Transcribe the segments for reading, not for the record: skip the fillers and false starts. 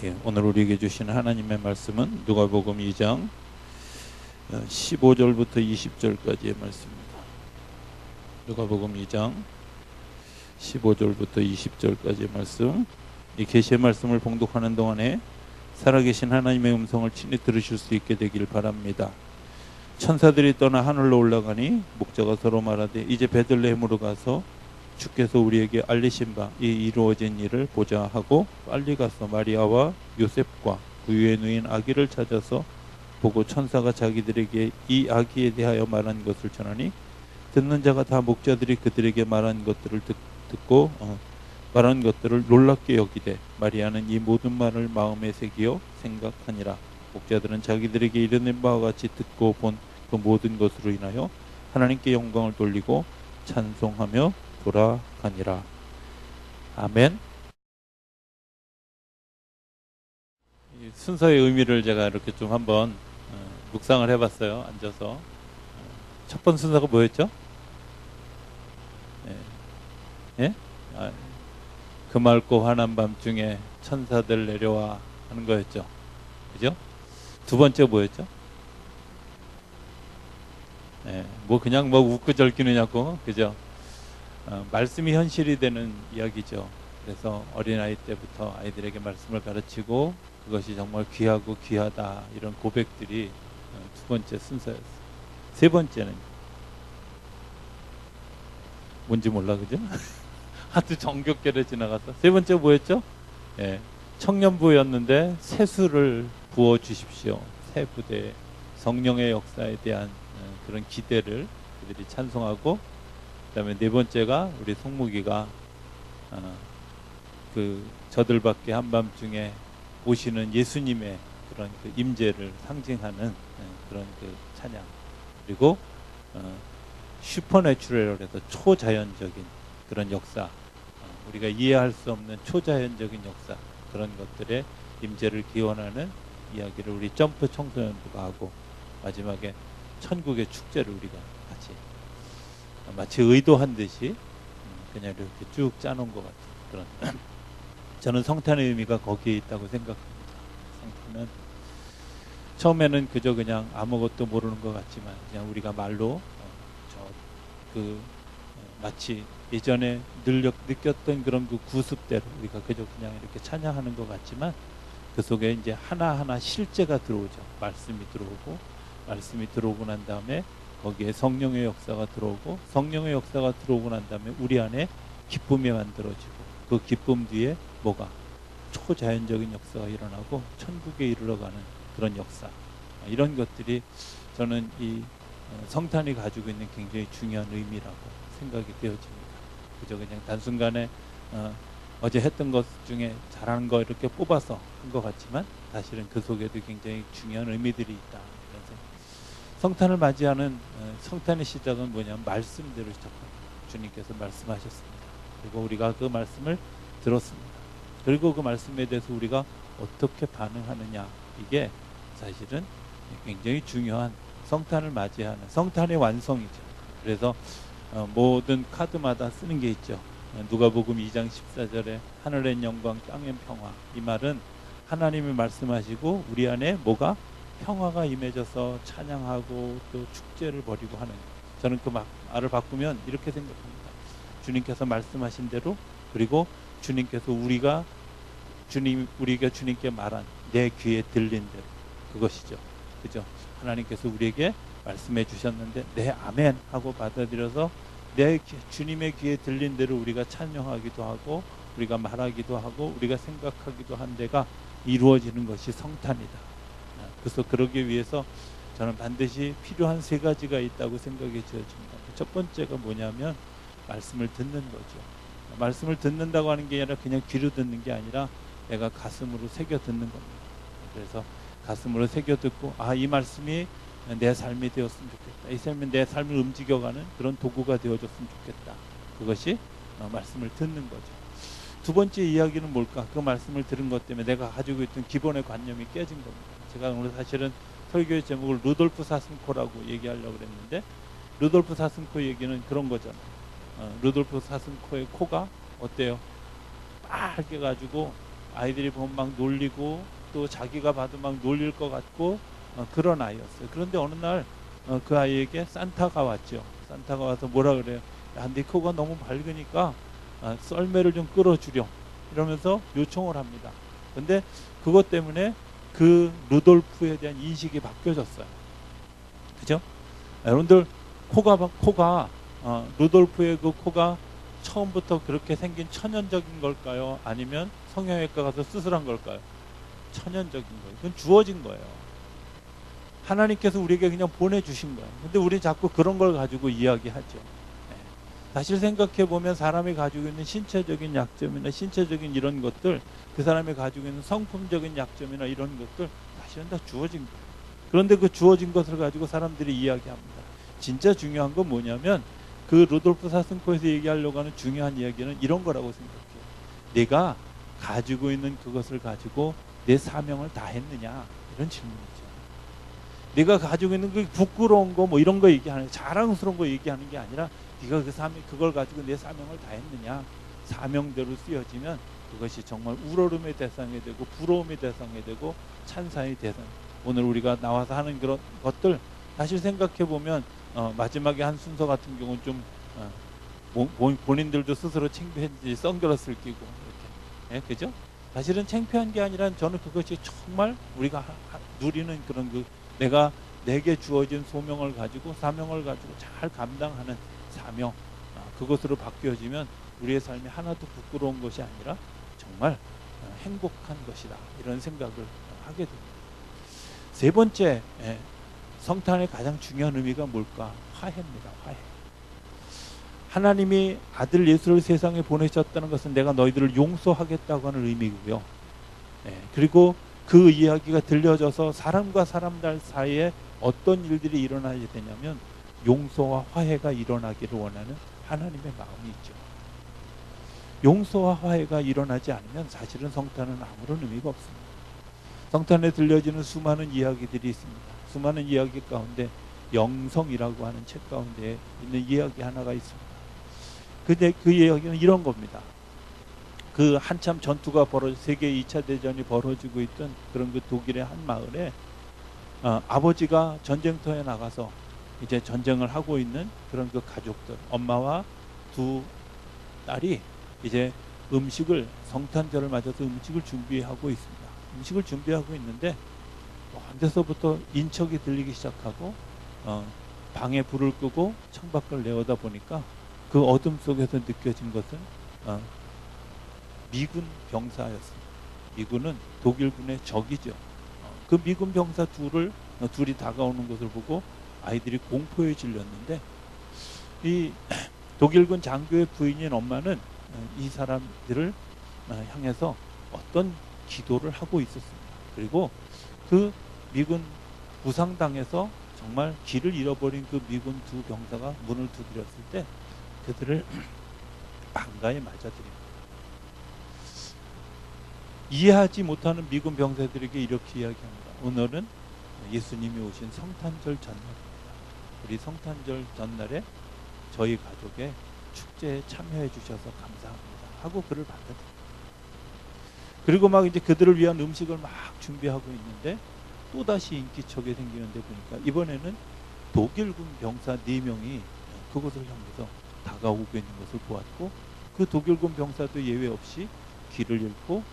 예, 오늘 우리에게 주신 하나님의 말씀은 누가복음 2장 15절부터 20절까지의 말씀입니다. 누가복음 2장 15절부터 20절까지의 말씀. 이 계시의 말씀을 봉독하는 동안에 살아계신 하나님의 음성을 친히 들으실 수 있게 되길 바랍니다. 천사들이 떠나 하늘로 올라가니 목자가 서로 말하되 이제 베들레헴으로 가서 주께서 우리에게 알리신 바 이 이루어진 일을 보자 하고 빨리 가서 마리아와 요셉과 그 위에 누인 아기를 찾아서 보고 천사가 자기들에게 이 아기에 대하여 말한 것을 전하니 듣는 자가 다 목자들이 그들에게 말한 것들을 듣고 말한 것들을 놀랍게 여기되 마리아는 이 모든 말을 마음에 새기어 생각하니라. 목자들은 자기들에게 이르는 바와 같이 듣고 본 그 모든 것으로 인하여 하나님께 영광을 돌리고 찬송하며 돌아가니라. 아멘. 이 순서의 의미를 제가 이렇게 좀 한번 묵상을 해봤어요. 앉아서. 첫 번째 순서가 뭐였죠? 예? 그 맑고 환한 밤중에 천사들 내려와 하는 거였죠. 그죠? 두 번째 뭐였죠? 뭐 그냥 뭐 웃고 절기느냐고, 그죠? 말씀이 현실이 되는 이야기죠. 그래서 어린아이 때부터 아이들에게 말씀을 가르치고 그것이 정말 귀하고 귀하다 이런 고백들이 두 번째 순서였어요. 세 번째는 뭔지 몰라, 그죠? 하도 정겹게를 지나가서. 세 번째 뭐였죠? 청년부였는데 세수를 부어주십시오. 새 부대 성령의 역사에 대한 그런 기대를 그들이 찬송하고, 그 다음에 네 번째가 우리 송무기가 그 저들밖에 한밤중에 오시는 예수님의 그런 그 임재를 상징하는 그런 그 찬양, 그리고 슈퍼내추럴해서 초자연적인 그런 역사, 우리가 이해할 수 없는 초자연적인 역사, 그런 것들의 임재를 기원하는 이야기를 우리 점프 청소년부가 하고, 마지막에 천국의 축제를 우리가 같이 마치 의도한 듯이 그냥 이렇게 쭉 짜놓은 것 같은 그런 저는 성탄의 의미가 거기에 있다고 생각합니다. 성탄은 처음에는 그저 그냥 아무것도 모르는 것 같지만 그냥 우리가 말로 마치 예전에 느꼈던 그런 그 구습대로 우리가 그저 그냥 이렇게 찬양하는 것 같지만 그 속에 이제 하나하나 실제가 들어오죠. 말씀이 들어오고 난 다음에 거기에 성령의 역사가 들어오고, 성령의 역사가 들어오고 난 다음에 우리 안에 기쁨이 만들어지고, 그 기쁨 뒤에 뭐가 초자연적인 역사가 일어나고 천국에 이르러가는 그런 역사, 이런 것들이 저는 이 성탄이 가지고 있는 굉장히 중요한 의미라고 생각이 되어집니다. 그저 그냥 단순간에 어제 했던 것 중에 잘하는 거 이렇게 뽑아서 한 것 같지만 사실은 그 속에도 굉장히 중요한 의미들이 있다. 이런 생각. 성탄을 맞이하는 성탄의 시작은 뭐냐면 말씀대로 시작합니다. 주님께서 말씀하셨습니다. 그리고 우리가 그 말씀을 들었습니다. 그리고 그 말씀에 대해서 우리가 어떻게 반응하느냐, 이게 사실은 굉장히 중요한 성탄을 맞이하는 성탄의 완성이죠. 그래서 모든 카드마다 쓰는 게 있죠. 누가복음 2장 14절에 하늘엔 영광 땅엔 평화, 이 말은 하나님이 말씀하시고 우리 안에 뭐가 평화가 임해져서 찬양하고 또 축제를 벌이고 하는, 저는 그 말을 바꾸면 이렇게 생각합니다. 주님께서 말씀하신 대로, 그리고 주님께서 우리가 주님께 말한 내 귀에 들린 대로, 그것이죠. 그죠? 하나님께서 우리에게 말씀해 주셨는데 네 아멘 하고 받아들여서 주님의 귀에 들린 대로 우리가 찬양하기도 하고 우리가 말하기도 하고 우리가 생각하기도 한 데가 이루어지는 것이 성탄이다. 그래서 그러기 위해서 저는 반드시 필요한 세 가지가 있다고 생각이 되어집니다. 첫 번째가 뭐냐면 말씀을 듣는 거죠. 말씀을 듣는다고 하는 게 아니라 그냥 귀로 듣는 게 아니라 내가 가슴으로 새겨 듣는 겁니다. 그래서 가슴으로 새겨 듣고 이 말씀이 내 삶이 되었으면 좋겠다. 이 삶이 내 삶을 움직여가는 그런 도구가 되어줬으면 좋겠다. 그것이 말씀을 듣는 거죠. 두 번째 이야기는 뭘까? 그 말씀을 들은 것 때문에 내가 가지고 있던 기본의 관념이 깨진 겁니다. 제가 오늘 사실은 설교의 제목을 루돌프 사슴코라고 얘기하려고 그랬는데, 루돌프 사슴코 얘기는 그런 거잖아요. 루돌프 사슴코의 코가 어때요? 빨개 가지고 아이들이 보면 막 놀리고 또 자기가 봐도 막 놀릴 것 같고 그런 아이였어요. 그런데 어느 날 그 아이에게 산타가 왔죠. 산타가 와서 뭐라 그래요? 야, 네 코가 너무 밝으니까 썰매를 좀 끌어주렴 이러면서 요청을 합니다. 근데 그것 때문에 그 루돌프에 대한 인식이 바뀌어졌어요. 그죠? 여러분들 코가 루돌프의 그 코가 처음부터 그렇게 생긴 천연적인 걸까요? 아니면 성형외과 가서 수술한 걸까요? 천연적인 거예요. 그건 주어진 거예요. 하나님께서 우리에게 그냥 보내주신 거예요. 근데 우리 자꾸 그런 걸 가지고 이야기하죠. 네. 사실 생각해 보면 사람이 가지고 있는 신체적인 약점이나 신체적인 이런 것들, 그 사람이 가지고 있는 성품적인 약점이나 이런 것들 사실은 다 주어진 거예요. 그런데 그 주어진 것을 가지고 사람들이 이야기합니다. 진짜 중요한 건 뭐냐면 그 루돌프 사슴코에서 얘기하려고 하는 중요한 이야기는 이런 거라고 생각해요. 내가 가지고 있는 그것을 가지고 내 사명을 다했느냐, 이런 질문이죠. 네가 가지고 있는 그 부끄러운 거 뭐 이런 거 얘기하는, 자랑스러운 거 얘기하는 게 아니라 네가 그걸 가지고 내 사명을 다했느냐. 사명대로 쓰여지면 그것이 정말 우러름의 대상이 되고 부러움의 대상이 되고 찬사의 대상. 오늘 우리가 나와서 하는 그런 것들 사실 생각해 보면 마지막에 한 순서 같은 경우는 좀 본인들도 스스로 창피했지, 선글라스를 끼고 이렇게, 예, 그죠? 사실은 창피한 게 아니라 저는 그것이 정말 우리가 누리는 그런 내게 주어진 소명을 가지고 사명을 가지고 잘 감당하는 사명, 그것으로 바뀌어지면 우리의 삶이 하나도 부끄러운 것이 아니라 정말 행복한 것이다, 이런 생각을 하게 됩니다. 세 번째, 성탄의 가장 중요한 의미가 뭘까? 화해입니다. 화해. 하나님이 아들 예수를 세상에 보내셨다는 것은 내가 너희들을 용서하겠다고 하는 의미고요. 그리고 그 이야기가 들려져서 사람과 사람 사이에 어떤 일들이 일어나야 되냐면 용서와 화해가 일어나기를 원하는 하나님의 마음이 있죠. 용서와 화해가 일어나지 않으면 사실은 성탄은 아무런 의미가 없습니다. 성탄에 들려지는 수많은 이야기들이 있습니다. 수많은 이야기 가운데 영성이라고 하는 책 가운데 있는 이야기 하나가 있습니다. 근데 그 이야기는 이런 겁니다. 그 한참 전투가 세계 2차 대전이 벌어지고 있던 그런 그 독일의 한 마을에 아버지가 전쟁터에 나가서 이제 전쟁을 하고 있는 그런 그 가족들, 엄마와 두 딸이 이제 성탄절을 맞아서 음식을 준비하고 있습니다. 음식을 준비하고 있는데 언제서부터 인척이 들리기 시작하고 방에 불을 끄고 창밖을 내어다 보니까 그 어둠 속에서 느껴진 것은 미군 병사였습니다. 미군은 독일군의 적이죠. 그 미군 병사 둘이 다가오는 것을 보고 아이들이 공포에 질렸는데 이 독일군 장교의 부인인 엄마는 이 사람들을 향해서 어떤 기도를 하고 있었습니다. 그리고 그 미군 부상당해서 정말 길을 잃어버린 그 미군 두 병사가 문을 두드렸을 때 그들을 반가에 맞아들입니다. 이해하지 못하는 미군 병사들에게 이렇게 이야기합니다. 오늘은 예수님이 오신 성탄절 전날입니다. 우리 성탄절 전날에 저희 가족의 축제에 참여해 주셔서 감사합니다 하고 그를 받아들입니다. 그리고 막 이제 그들을 위한 음식을 막 준비하고 있는데 또다시 인기척이 생기는데 보니까 이번에는 독일군 병사 4명이 그곳을 향해서 다가오고 있는 것을 보았고 그 독일군 병사도 예외 없이 길을 잃고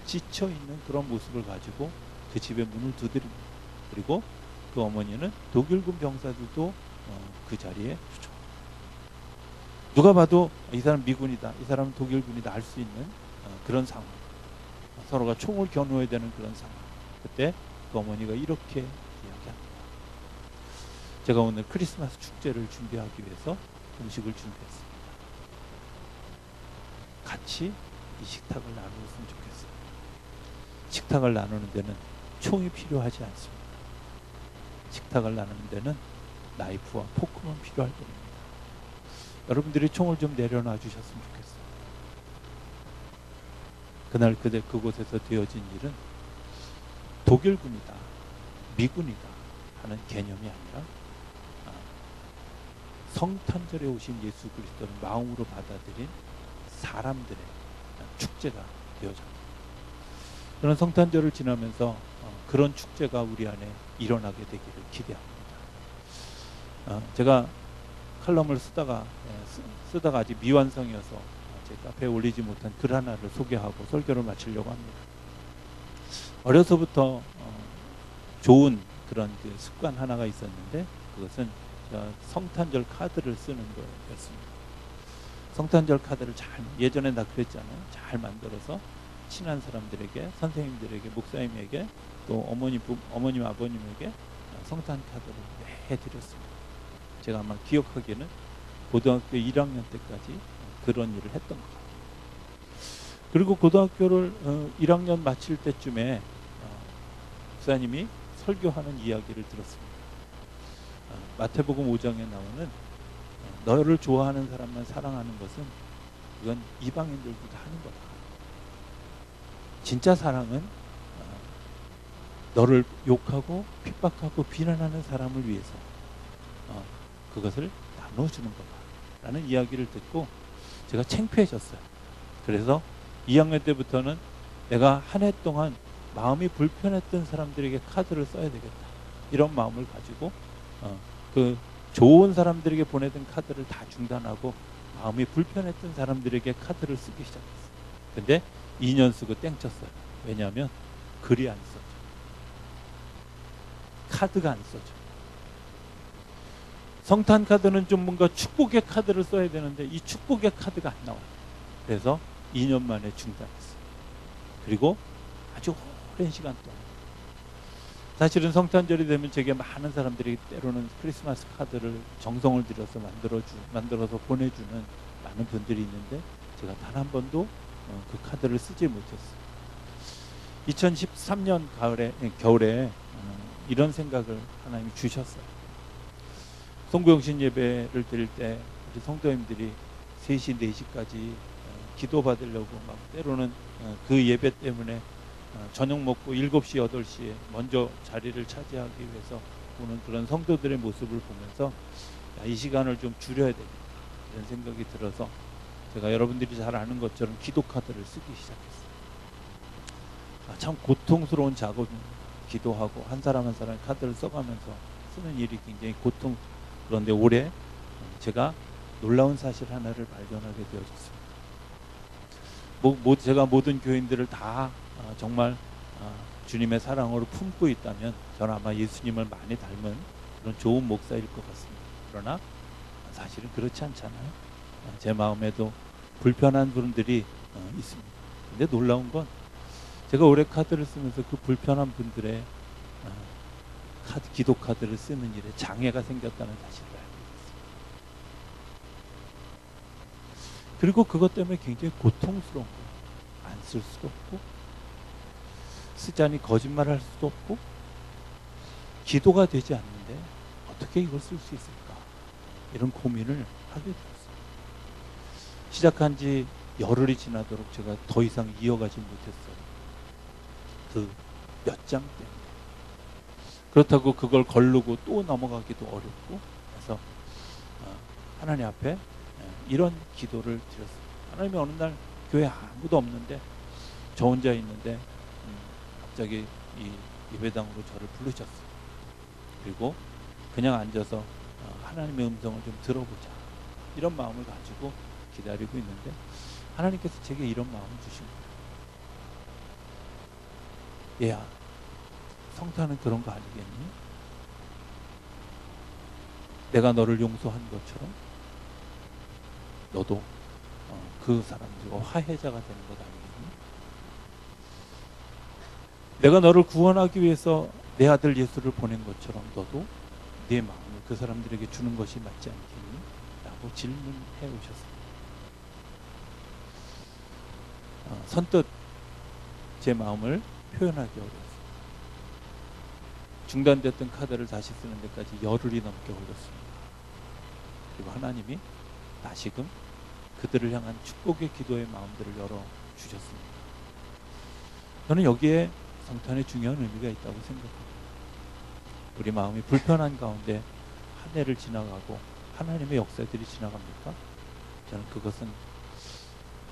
지쳐있는 그런 모습을 가지고 그 집의 문을 두드립니다. 그리고 그 어머니는 독일군 병사들도 그 자리에 추적. 누가 봐도 이 사람 미군이다, 이 사람은 독일군이다 알 수 있는 그런 상황. 서로가 총을 겨누어야 되는 그런 상황. 그때 그 어머니가 이렇게 이야기합니다. 제가 오늘 크리스마스 축제를 준비하기 위해서 음식을 준비했습니다. 같이 이 식탁을 나누었으면 좋겠어요. 식탁을 나누는 데는 총이 필요하지 않습니다. 식탁을 나누는 데는 나이프와 포크만 필요할 뿐입니다. 여러분들이 총을 좀 내려놔 주셨으면 좋겠어요. 그날 그곳에서 되어진 일은 독일군이다, 미군이다 하는 개념이 아니라 성탄절에 오신 예수 그리스도를 마음으로 받아들인 사람들의 축제가 되어졌습니다. 그런 성탄절을 지나면서 그런 축제가 우리 안에 일어나게 되기를 기대합니다. 제가 칼럼을 쓰다가 아직 미완성이어서 제 카페에 올리지 못한 글 하나를 소개하고 설교를 마치려고 합니다. 어려서부터 좋은 그런 그 습관 하나가 있었는데, 그것은 제가 성탄절 카드를 쓰는 거였습니다. 성탄절 카드를 예전에 나 그랬잖아요. 잘 만들어서 친한 사람들에게, 선생님들에게, 목사님에게, 또 어머님, 아버님에게 성탄 카드를 해드렸습니다. 제가 아마 기억하기에는 고등학교 1학년 때까지 그런 일을 했던 것 같아요. 그리고 고등학교를 1학년 마칠 때쯤에 목사님이 설교하는 이야기를 들었습니다. 마태복음 5장에 나오는 너를 좋아하는 사람만 사랑하는 것은 그건 이방인들도 다 하는 거다. 진짜 사랑은 너를 욕하고 핍박하고 비난하는 사람을 위해서 그것을 나눠주는 거다 라는 이야기를 듣고 제가 창피해졌어요. 그래서 2학년 때부터는 내가 한 해 동안 마음이 불편했던 사람들에게 카드를 써야 되겠다, 이런 마음을 가지고 그 좋은 사람들에게 보내던 카드를 다 중단하고 마음이 불편했던 사람들에게 카드를 쓰기 시작했어요. 근데 2년 쓰고 땡쳤어요. 왜냐하면 글이 안 써져, 카드가 안 써져. 성탄 카드는 좀 뭔가 축복의 카드를 써야 되는데 이 축복의 카드가 안 나와요. 그래서 2년 만에 중단했어요. 그리고 아주 오랜 시간 동안, 사실은 성탄절이 되면 제게 많은 사람들이 때로는 크리스마스 카드를 정성을 들여서 만들어서 보내주는 많은 분들이 있는데, 제가 단 한 번도 그 카드를 쓰지 못했어요. 2013년 겨울에 이런 생각을 하나님이 주셨어요. 송구영신 예배를 드릴 때 우리 성도님들이 3시, 4시까지 기도 받으려고 막 때로는 그 예배 때문에 저녁 먹고 7시, 8시에 먼저 자리를 차지하기 위해서 오는 그런 성도들의 모습을 보면서 이 시간을 좀 줄여야 되겠다, 이런 생각이 들어서 제가 여러분들이 잘 아는 것처럼 기도 카드를 쓰기 시작했어요. 참 고통스러운 작업입니다. 기도하고 한 사람 한 사람 카드를 써가면서 쓰는 일이 굉장히 그런데 올해 제가 놀라운 사실 하나를 발견하게 되어졌습니다. 제가 모든 교인들을 다 정말 주님의 사랑으로 품고 있다면 저는 아마 예수님을 많이 닮은 그런 좋은 목사일 것 같습니다. 그러나 사실은 그렇지 않잖아요. 제 마음에도 불편한 분들이 있습니다. 근데 놀라운 건 제가 올해 카드를 쓰면서 그 불편한 분들의 기도 카드를 쓰는 일에 장애가 생겼다는 사실을 알게 됐습니다. 그리고 그것 때문에 굉장히 고통스러운 거예요. 안 쓸 수도 없고, 쓰자니 거짓말할 수도 없고, 기도가 되지 않는데 어떻게 이걸 쓸 수 있을까, 이런 고민을 하게 되었어요. 시작한 지 열흘이 지나도록 제가 더 이상 이어가지 못했어요. 그 몇 장 때문에. 그렇다고 그걸 거르고 또 넘어가기도 어렵고, 그래서 하나님 앞에 이런 기도를 드렸어요. 하나님이 어느 날 교회에 아무도 없는데 저 혼자 있는데 갑자기 이 예배당으로 저를 부르셨어요. 그리고 그냥 앉아서 하나님의 음성을 좀 들어보자, 이런 마음을 가지고 기다리고 있는데 하나님께서 제게 이런 마음을 주신 거예요. 얘야, 성탄은 그런 거 아니겠니? 내가 너를 용서한 것처럼 너도 그 사람들과 화해자가 되는 것 아니겠니? 내가 너를 구원하기 위해서 내 아들 예수를 보낸 것처럼 너도 네 마음을 그 사람들에게 주는 것이 맞지 않겠니? 라고 질문해 오셨습니다. 선뜻 제 마음을 표현하기 어려웠습니다. 중단됐던 카드를 다시 쓰는 데까지 열흘이 넘게 걸렸습니다. 그리고 하나님이 다시금 그들을 향한 축복의 기도의 마음들을 열어주셨습니다. 저는 여기에 성탄의 중요한 의미가 있다고 생각합니다. 우리 마음이 불편한 가운데 한 해를 지나가고 하나님의 역사들이 지나갑니까? 저는 그것은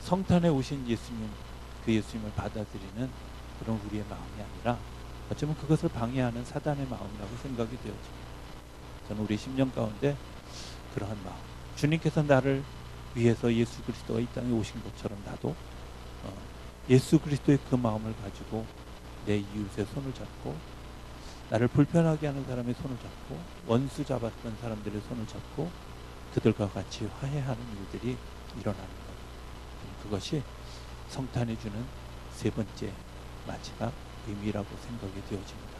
성탄에 오신 예수님, 그 예수님을 받아들이는 그런 우리의 마음이 아니라 어쩌면 그것을 방해하는 사단의 마음이라고 생각이 되어집니다. 저는 우리 10년 가운데 그러한 마음, 주님께서 나를 위해서 예수 그리스도가 이 땅에 오신 것처럼 나도 예수 그리스도의 그 마음을 가지고 내 이웃의 손을 잡고, 나를 불편하게 하는 사람의 손을 잡고, 원수 잡았던 사람들의 손을 잡고 그들과 같이 화해하는 일들이 일어나는 것, 그것이 성탄이 주는 세 번째 마지막 의미라고 생각이 되어집니다.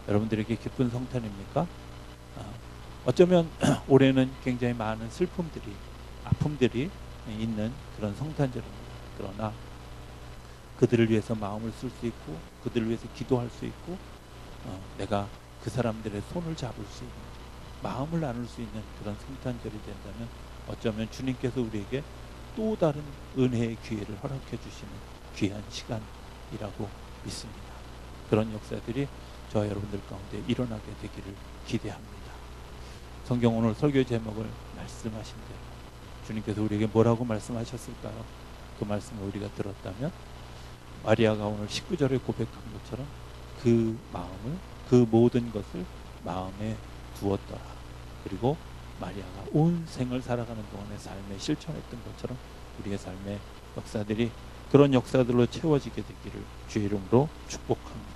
여러분들에게 기쁜 성탄입니까? 어쩌면 올해는 굉장히 많은 슬픔들이, 아픔들이 있는 그런 성탄절입니다. 그러나 그들을 위해서 마음을 쓸 수 있고, 그들을 위해서 기도할 수 있고, 내가 그 사람들의 손을 잡을 수 있는, 마음을 나눌 수 있는 그런 성탄절이 된다면 어쩌면 주님께서 우리에게 또 다른 은혜의 기회를 허락해 주시는 귀한 시간이라고 믿습니다. 그런 역사들이 저와 여러분들 가운데 일어나게 되기를 기대합니다. 성경 오늘 설교 제목을 말씀하신 대로 주님께서 우리에게 뭐라고 말씀하셨을까요? 그 말씀을 우리가 들었다면 마리아가 오늘 19절에 고백한 것처럼 그 마음을, 그 모든 것을 마음에 두었더라. 그리고 마리아가 온 생을 살아가는 동안의 삶에 실천했던 것처럼 우리의 삶의 역사들이 그런 역사들로 채워지게 되기를 주의 이름으로 축복합니다.